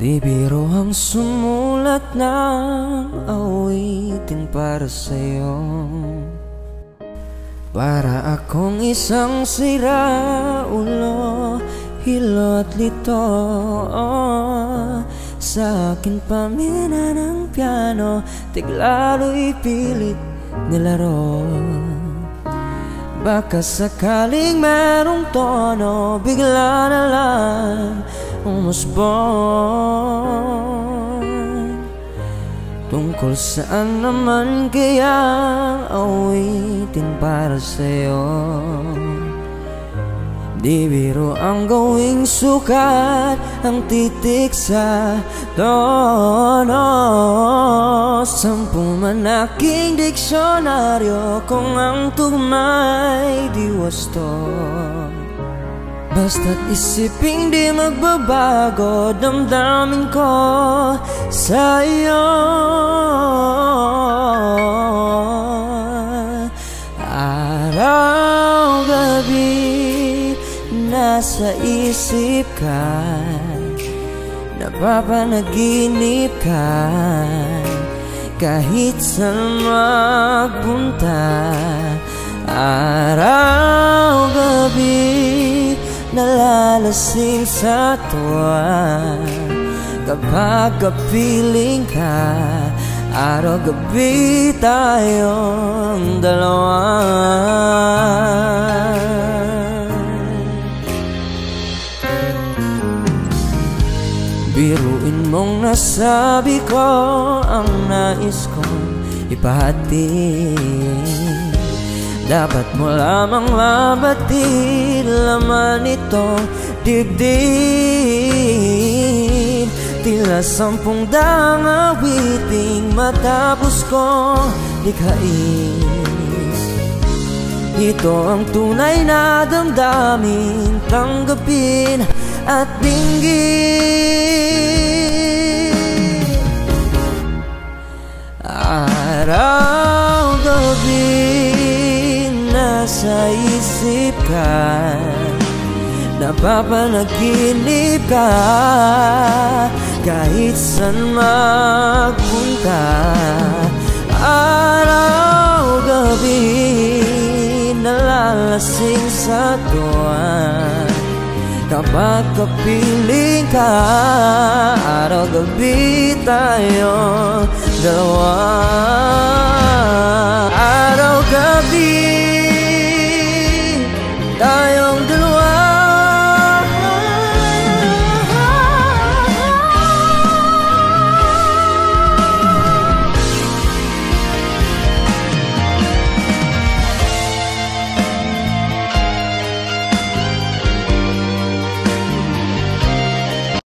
Di biro ang sumulat ng awitin para sa'yo. Para akong isang siraulo, hilo at lito. Sa akin pamina ng piano, tiglalo'y pilit nilaro. Baka sakaling merong tono, bigla na lang umusbong. Tungkol saan naman kaya awitin para sa'yo? Di biro ang gawing sukat, ang titik sa tono. 10 man aking diksyonaryo, kung ang tugma'y di wasto. Basta't isiping di magbabago, damdamin ko sa'yo. Araw-gabi nasa isip ka, napapanaginip ka. Kahit saan magpunta, araw-gabi nalalasing sa tuwa. Kapag kapiling ka, araw-gabi tayong dalawa. Biruin mong nasabi ko ang nais kong ipahatid. Dapat mo lamang mabatid, laman itong dibdib. Tila 10 daang awiting matapos kong likhain. Ito ang tunay na damdamin, tanggapin at dinggin. Araw-gabi nasa isip ka, napapanaginip ka. Kahit saan magpunta, araw-gabi nalalasing sa tuwa. Kapag kapiling ka, araw-gabi tayong dalawa.